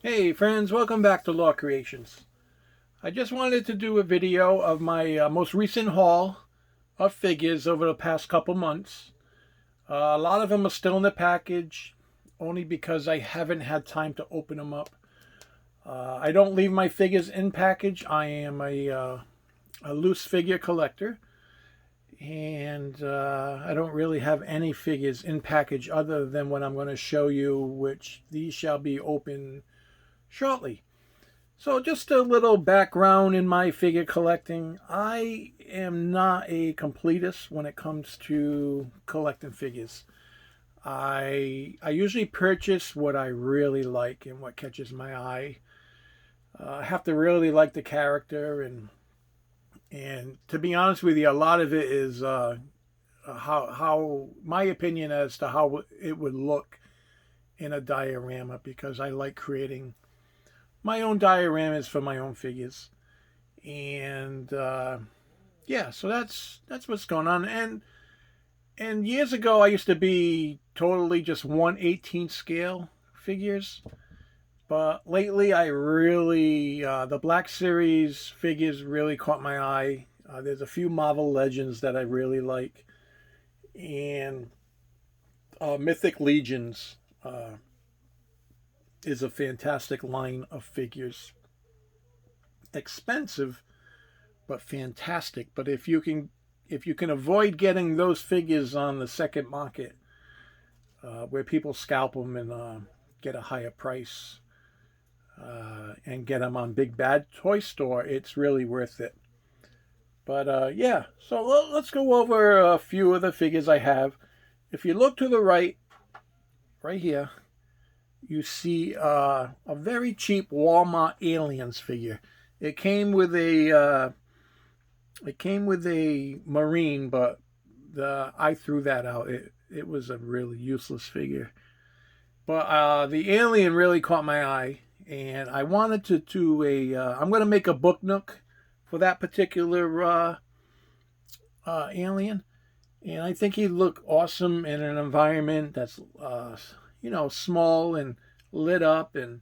Hey friends, welcome back to Law Creations. I just wanted to do a video of my most recent haul of figures over the past couple months. A lot of them are still in the package, only because I haven't had time to open them up. I don't leave my figures in package. I am a loose figure collector, and I don't really have any figures in package other than what I'm going to show you, which these shall be open shortly. So just a little background in my figure collecting. I am not a completist when it comes to collecting figures. I usually purchase what I really like and what catches my eye. I have to really like the character, and to be honest with you, a lot of it is how my opinion as to how it would look in a diorama, because I like creating my own dioramas for my own figures. And yeah, so that's what's going on. And years ago I used to be totally just 1/18 scale figures, but lately I really the Black Series figures really caught my eye. There's a few Marvel Legends that I really like, and Mythic Legions is a fantastic line of figures. Expensive, but fantastic. But if you can avoid getting those figures on the second market, where people scalp them and get a higher price, and get them on Big Bad Toy Store, it's really worth it. But yeah, so let's go over a few of the figures I have. If you look to the right here, you see a very cheap Walmart Aliens figure. It came with a Marine, but I threw that out. It was a really useless figure. But the Alien really caught my eye, and I wanted to do I'm going to make a book nook for that particular Alien, and I think he'd look awesome in an environment that's small and lit up, and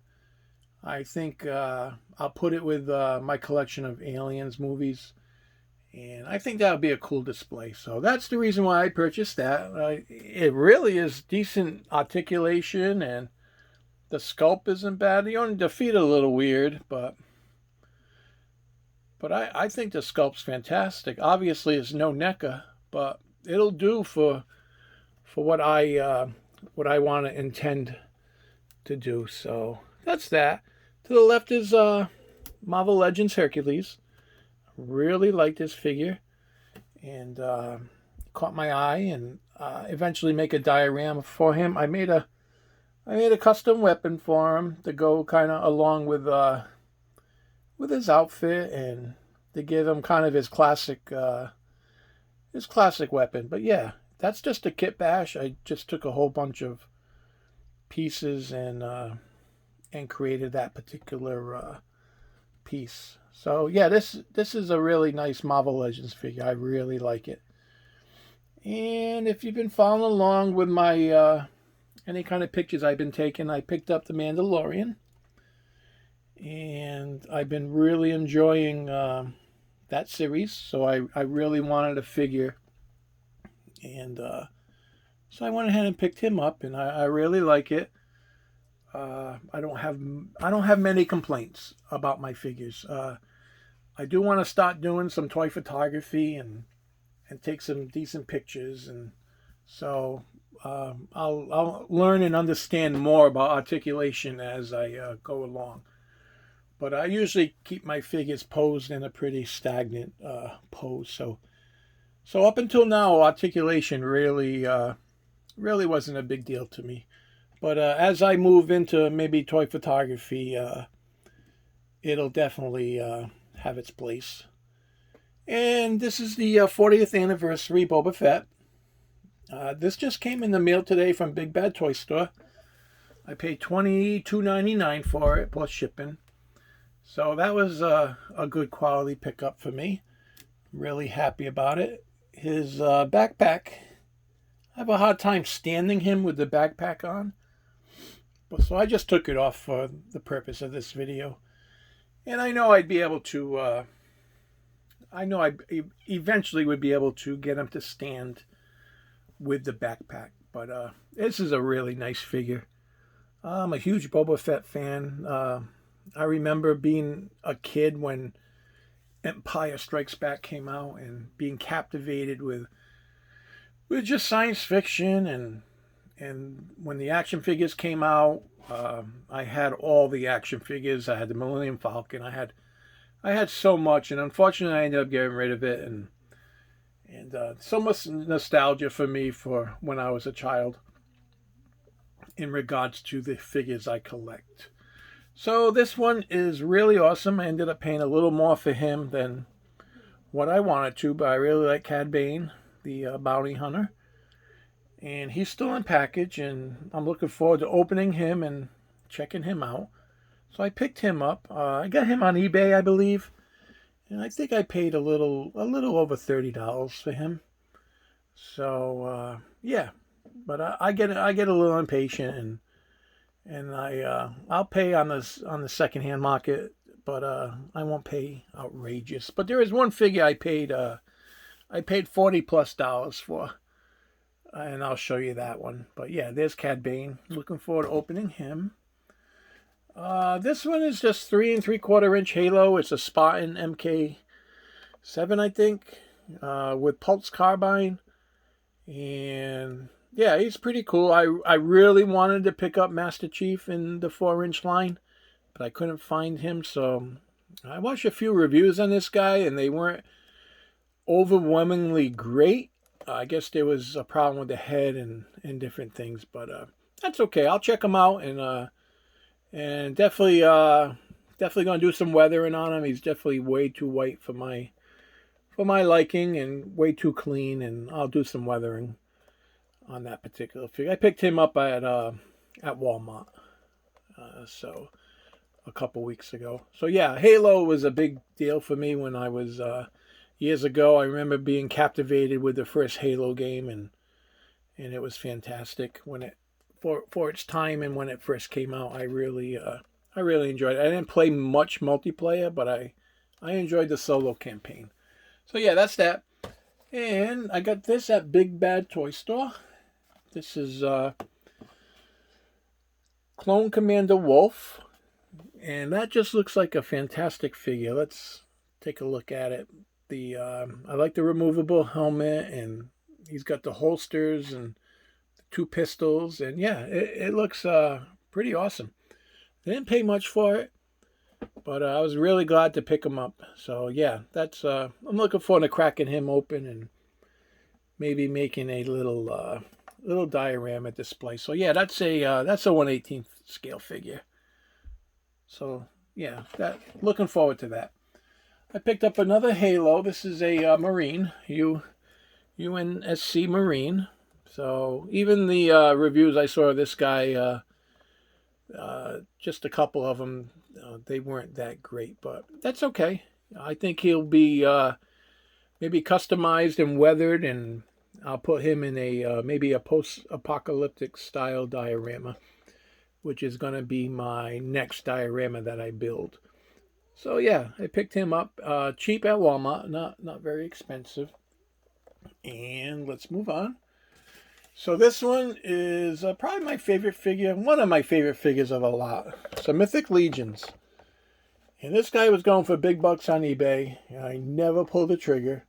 I think I'll put it with my collection of Aliens movies, and I think that would be a cool display. So that's the reason why I purchased that. It really is decent articulation, and the sculpt isn't bad. The feet are a little weird, but I think the sculpt's fantastic. Obviously, it's no NECA, but it'll do for what I want to intend to do. So that's that. To the left is Marvel Legends Hercules. Really like this figure, and caught my eye, and eventually make a diorama for him. I made a custom weapon for him to go kind of along with his outfit, and to give him kind of his classic weapon. But yeah, that's just a kit bash. I just took a whole bunch of pieces and created that particular piece. So yeah, this is a really nice Marvel Legends figure. I really like it. And if you've been following along with my any kind of pictures I've been taking, I picked up The Mandalorian, and I've been really enjoying that series. So I really wanted a figure, and so I went ahead and picked him up, and I really like it. I don't have many complaints about my figures. I do want to start doing some toy photography and take some decent pictures, and so I'll learn and understand more about articulation as I go along. But I usually keep my figures posed in a pretty stagnant pose. So up until now, articulation really wasn't a big deal to me. But as I move into maybe toy photography, it'll definitely have its place. And this is the 40th anniversary Boba Fett. This just came in the mail today from Big Bad Toy Store. I paid $22.99 for it plus shipping. So that was a good quality pickup for me. Really happy about it. His backpack, I have a hard time standing him with the backpack on. So I just took it off for the purpose of this video. And I know I'd be able to, I know I eventually would be able to get him to stand with the backpack. But this is a really nice figure. I'm a huge Boba Fett fan. I remember being a kid when Empire Strikes Back came out and being captivated with just science fiction, and when the action figures came out, I had all the action figures. I had the Millennium Falcon. I had so much, and unfortunately I ended up getting rid of it, and so much nostalgia for me for when I was a child in regards to the figures I collect. So this one is really awesome. I ended up paying a little more for him than what I wanted to, but I really like Cad Bane, the bounty hunter. And he's still in package, and I'm looking forward to opening him and checking him out. So I picked him up. I got him on eBay, I believe. And I think I paid a little over $30 for him. So, yeah. But I get a little impatient, and I'll pay on the secondhand market, but I won't pay outrageous. But there is one figure I paid $40+ for, and I'll show you that one. But yeah, there's Cad Bane. Looking forward to opening him. This one is just 3 3/4 inch Halo. It's a Spartan MK7, I think, with pulse carbine, and yeah, he's pretty cool. I really wanted to pick up Master Chief in the 4-inch line, but I couldn't find him. So I watched a few reviews on this guy, and they weren't overwhelmingly great. I guess there was a problem with the head and different things, but that's okay. I'll check him out, and definitely gonna do some weathering on him. He's definitely way too white for my liking, and way too clean, and I'll do some weathering on that particular figure. I picked him up at Walmart, so a couple weeks ago. So yeah, Halo was a big deal for me when I was years ago. I remember being captivated with the first Halo game, and it was fantastic when it for its time, and when it first came out. I really enjoyed it. I didn't play much multiplayer, but I enjoyed the solo campaign. So yeah, that's that. And I got this at Big Bad Toy Store. This is Clone Commander Wolf, and that just looks like a fantastic figure. Let's take a look at it. I like the removable helmet, and he's got the holsters and the 2 pistols, and yeah, it looks pretty awesome. I didn't pay much for it, but I was really glad to pick him up. So yeah, that's I'm looking forward to cracking him open and maybe making a little diorama display. So yeah, that's a 1/18 scale figure. So yeah, looking forward to that. I picked up another Halo. This is a Marine, Unsc Marine. So even the reviews I saw of this guy, just a couple of them, they weren't that great, but that's okay. I think he'll be maybe customized and weathered, and I'll put him in maybe a post-apocalyptic style diorama, which is going to be my next diorama that I build. So yeah, I picked him up cheap at Walmart, not very expensive. And let's move on. So this one is probably my favorite figure, one of my favorite figures of a lot. So Mythic Legions. And this guy was going for big bucks on eBay. I never pulled the trigger.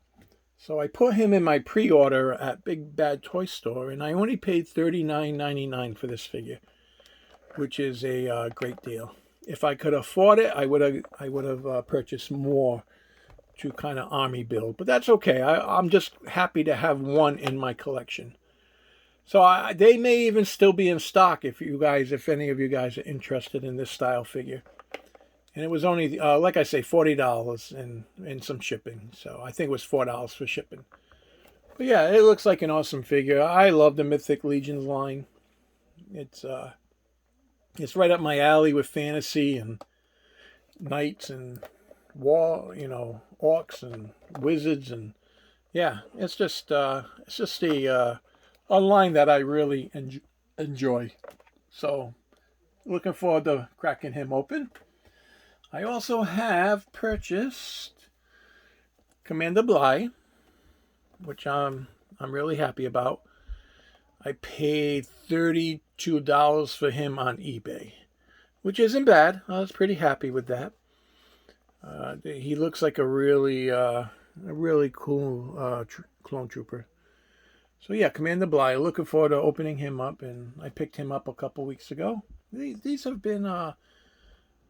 So I put him in my pre-order at Big Bad Toy Store, and I only paid $39.99 for this figure, which is a great deal. If I could afford it, I would have purchased more to kind of army build, but that's okay. I'm just happy to have one in my collection. So they may even still be in stock if any of you guys are interested in this style figure. And it was only, like I say, $40 and some shipping. So I think it was $4 for shipping. But yeah, it looks like an awesome figure. I love the Mythic Legions line. It's right up my alley with fantasy and knights and orcs and wizards, and yeah, it's just a line that I really enjoy. So looking forward to cracking him open. I also have purchased Commander Bligh, which I'm really happy about. I paid $32 for him on eBay, which isn't bad. I was pretty happy with that. He looks like a really cool clone trooper. So yeah, Commander Bligh. Looking forward to opening him up, and I picked him up a couple weeks ago. These have been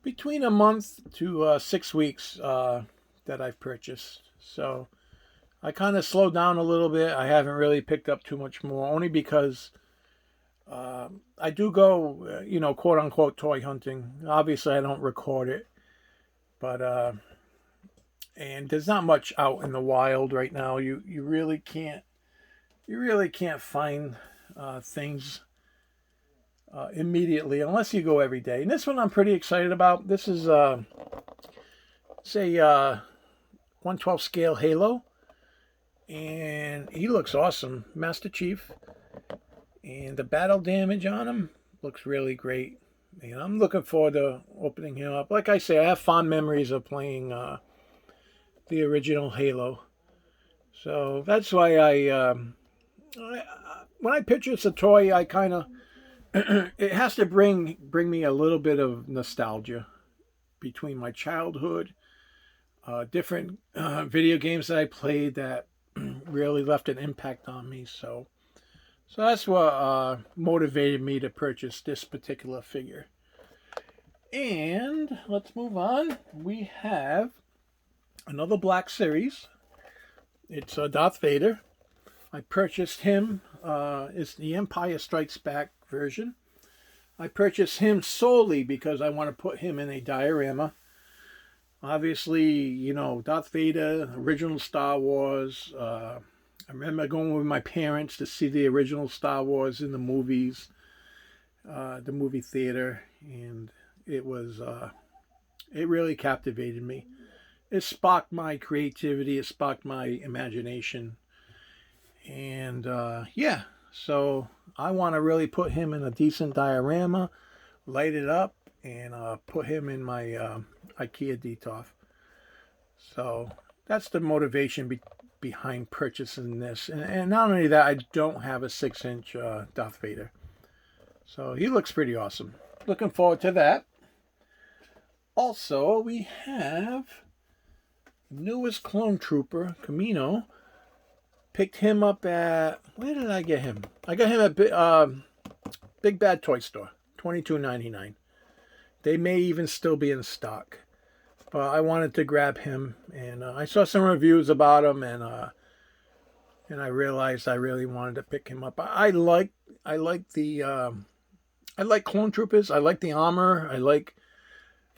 between a month to 6 weeks that I've purchased. So I kind of slowed down a little bit. I haven't really picked up too much more, only because I do go, quote unquote, toy hunting. Obviously, I don't record it, but and there's not much out in the wild right now. You really can't find things immediately unless you go every day. And this one I'm pretty excited about. This is say 1/12 scale Halo, and he looks awesome, Master Chief, and the battle damage on him looks really great. And I'm looking forward to opening him up. Like I say, I have fond memories of playing the original Halo, so that's why when I purchase a toy, I kind of it has to bring me a little bit of nostalgia between my childhood, different video games that I played that really left an impact on me. So that's what motivated me to purchase this particular figure. And let's move on. We have another Black Series. It's Darth Vader. I purchased him. It's the Empire Strikes Back version. I purchased him solely because I want to put him in a diorama. Obviously, Darth Vader, original Star Wars. I remember going with my parents to see the original Star Wars in the movies, the movie theater, and it really captivated me. It sparked my creativity. It sparked my imagination. And so I want to really put him in a decent diorama, light it up, and put him in my IKEA Detolf. So that's the motivation behind purchasing this. And not only that, I don't have a 6-inch Darth Vader. So he looks pretty awesome. Looking forward to that. Also, we have newest clone trooper, Kamino. Picked him up at, where did I get him? I got him at Big Bad Toy Store, $22.99. They may even still be in stock. But I wanted to grab him, and I saw some reviews about him, and I realized I really wanted to pick him up. I like clone troopers. I like the armor. I like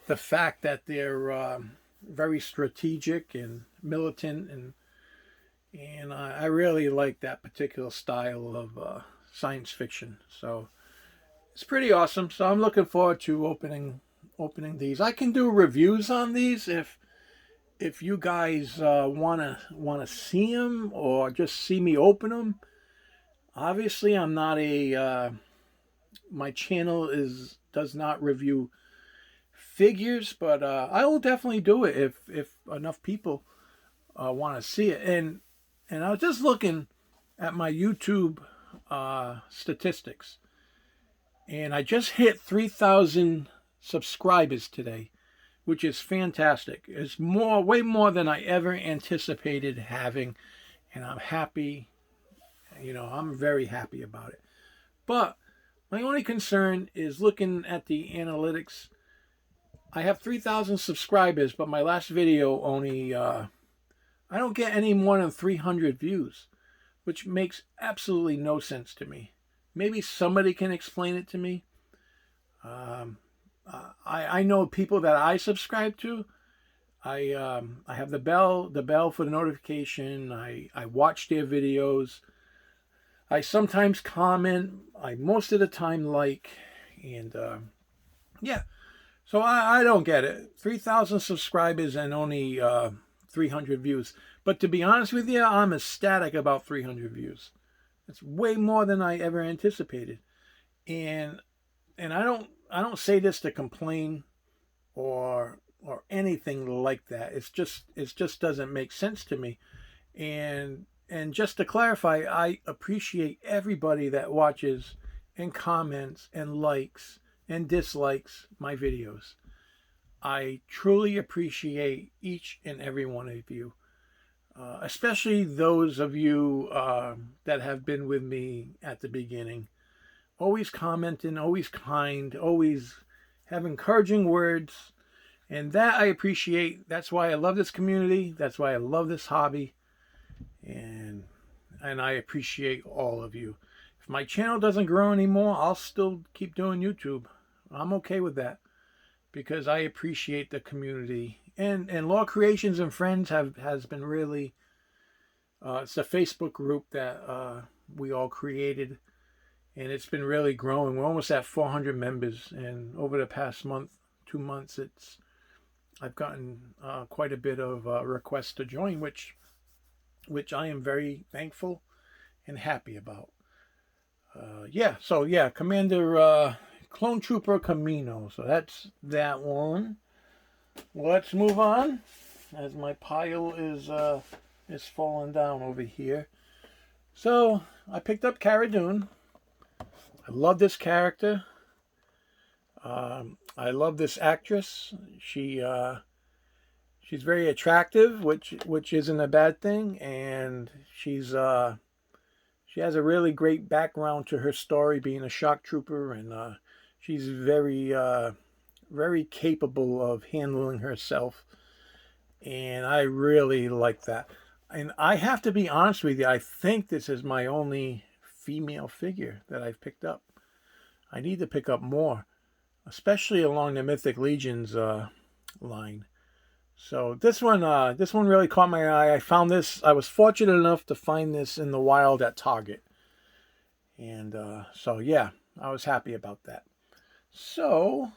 the fact that they're very strategic and militant, and I really like that particular style of science fiction. So it's pretty awesome. So I'm looking forward to opening these. I can do reviews on these if you guys wanna see them or just see me open them. Obviously, I'm not my channel does not review figures, but I will definitely do it if enough people want to see it. And I was just looking at my YouTube statistics, and I just hit 3,000 subscribers today, which is fantastic. It's way more than I ever anticipated having, and I'm happy. I'm very happy about it. But my only concern is looking at the analytics. I have 3,000 subscribers, but my last video only, I don't get any more than 300 views, which makes absolutely no sense to me. Maybe somebody can explain it to me. I know people that I subscribe to. I have the bell for the notification. I watch their videos. I sometimes comment. I most of the time like, and yeah. So I don't get it. 3,000 subscribers and only 300 views. But to be honest with you, I'm ecstatic about 300 views. It's way more than I ever anticipated. And I I don't say this to complain or anything like that. It just doesn't make sense to me. And just to clarify, I appreciate everybody that watches and comments and likes and dislikes my videos. I truly appreciate each and every one of you, especially those of you that have been with me at the beginning. Always commenting, always kind, always have encouraging words. And that I appreciate. That's why I love this community. That's why I love this hobby. And I appreciate all of you. If my channel doesn't grow anymore, I'll still keep doing YouTube. I'm okay with that because I appreciate the community. And Law Creations and Friends has been really, it's a Facebook group that we all created, and it's been really growing. We're almost at 400 members, and over the past month, 2 months, I've gotten quite a bit of requests to join, which I am very thankful and happy about. Commander Clone Trooper Camino. So that's that one. Let's move on, as my pile is falling down over here. So I picked up Cara Dune. I love this character. I love this actress. She's very attractive, which isn't a bad thing, and she has a really great background to her story, being a shock trooper, and she's very very capable of handling herself, and I really like that. And I have to be honest with you, I think this is my only female figure that I've picked up. I need to pick up more, especially along the Mythic Legion's line. So this one really caught my eye. I found this. I was fortunate enough to find this in the wild at Target, and so yeah, I was happy about that. So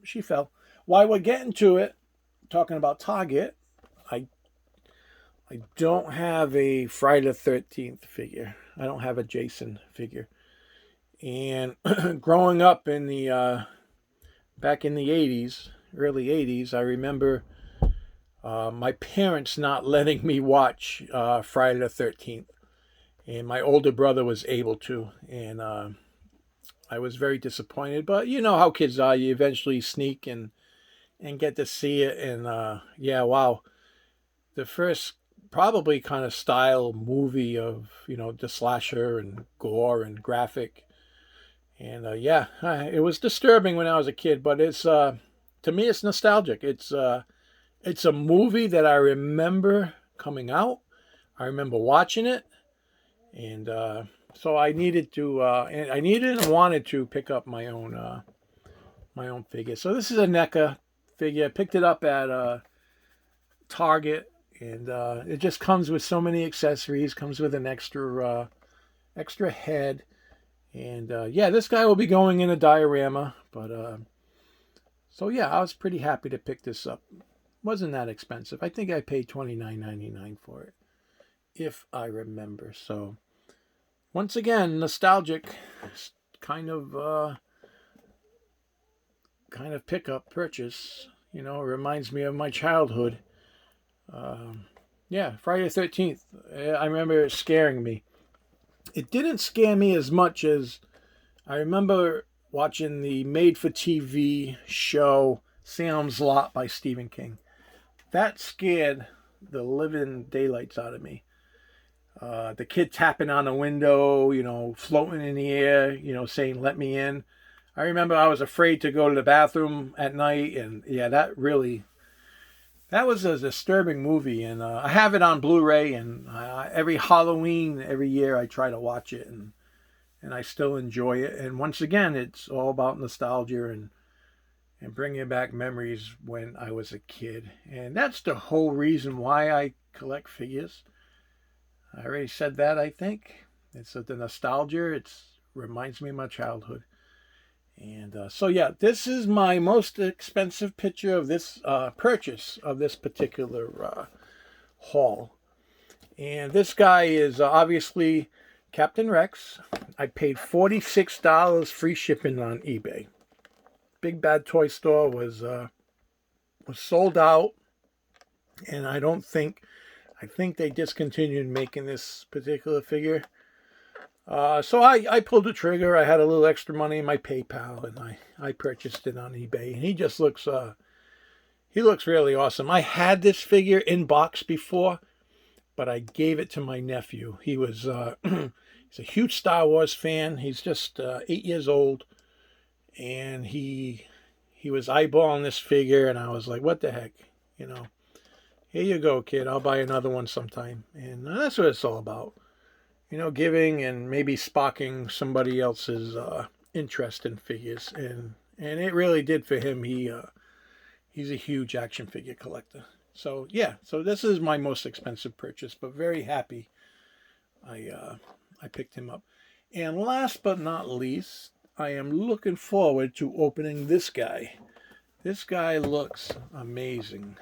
she fell. While we're getting to it, talking about Target, I don't have a Friday the 13th figure. I don't have a Jason figure. And growing up in the back in the 80s, early 80s, I remember my parents not letting me watch Friday the 13th. And my older brother was able to. And I was very disappointed. But you know how kids are. You eventually sneak and get to see it. And yeah, wow. The first probably kind of style movie of, the slasher and gore and graphic. And yeah, it was disturbing when I was a kid, but it's to me it's nostalgic. It's a movie that I remember coming out. I remember watching it, and so I needed to and wanted to pick up my own figure. So this is a NECA figure. I picked it up at Target, and it just comes with so many accessories. Comes with an extra head. And yeah, this guy will be going in a diorama, but so yeah, I was pretty happy to pick this up. Wasn't that expensive. I think I paid $29.99 for it, if I remember. So once again, nostalgic kind of pickup purchase. It reminds me of my childhood. Yeah, Friday the 13th. I remember it scaring me. It didn't scare me as much as I remember watching the made-for-TV show Salem's Lot by Stephen King. That scared the living daylights out of me. The kid tapping on the window, floating in the air, saying, "Let me in." I remember I was afraid to go to the bathroom at night, and yeah, that was a disturbing movie, and I have it on Blu-ray, and every Halloween, every year, I try to watch it, and I still enjoy it. And once again, it's all about nostalgia and bringing back memories when I was a kid. And that's the whole reason why I collect figures. I already said that, I think. It's the nostalgia. It reminds me of my childhood. And so yeah, this is my most expensive picture of this purchase of this particular haul. And this guy is obviously Captain Rex. I paid $46 free shipping on eBay. Big Bad Toy Store was sold out, and I think they discontinued making this particular figure. So I pulled the trigger. I had a little extra money in my PayPal, and I purchased it on eBay. And he just looks really awesome. I had this figure in box before, but I gave it to my nephew. He was he's a huge Star Wars fan. He's just 8 years old, and he was eyeballing this figure, and I was like, what the heck, here you go, kid. I'll buy another one sometime. And that's what it's all about. Giving and maybe sparking somebody else's interest in figures, and it really did for him. He's a huge action figure collector. So yeah, so this is my most expensive purchase, but very happy I picked him up. And last but not least, I am looking forward to opening this guy. This guy looks amazing.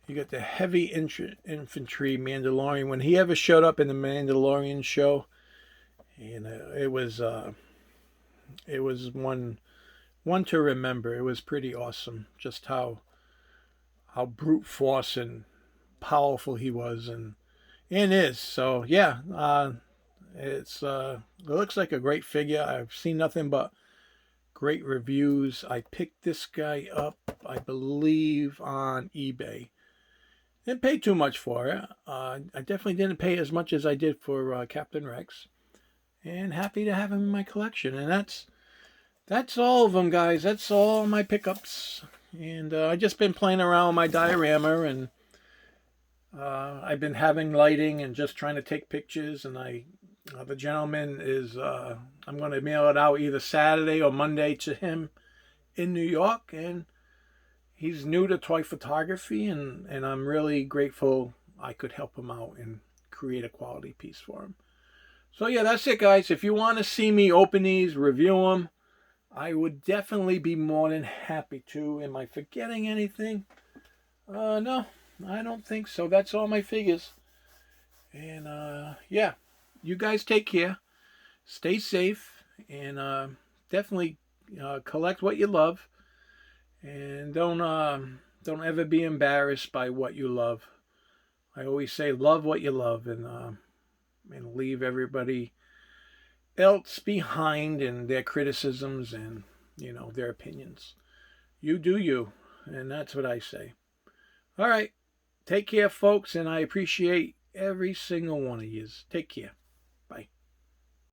You got the heavy infantry Mandalorian. When he ever showed up in the Mandalorian show, and it was one to remember. It was pretty awesome, just how brute force and powerful he was and is. So yeah, it looks like a great figure. I've seen nothing but great reviews. I picked this guy up, I believe, on eBay. Didn't pay too much for it. I definitely didn't pay as much as I did for Captain Rex. And happy to have him in my collection. And that's all of them, guys. That's all my pickups. And I've just been playing around with my diorama. And I've been having lighting and just trying to take pictures. And the gentleman is, I'm going to mail it out either Saturday or Monday to him in New York. And he's new to toy photography, and I'm really grateful I could help him out and create a quality piece for him. So yeah, that's it, guys. If you want to see me open these, review them, I would definitely be more than happy to. Am I forgetting anything? No, I don't think so. That's all my figures. And yeah, you guys take care. Stay safe, and definitely collect what you love. And don't ever be embarrassed by what you love. I always say love what you love, and leave everybody else behind and their criticisms and their opinions. You do you, and that's what I say. All right, take care, folks, and I appreciate every single one of you. Take care.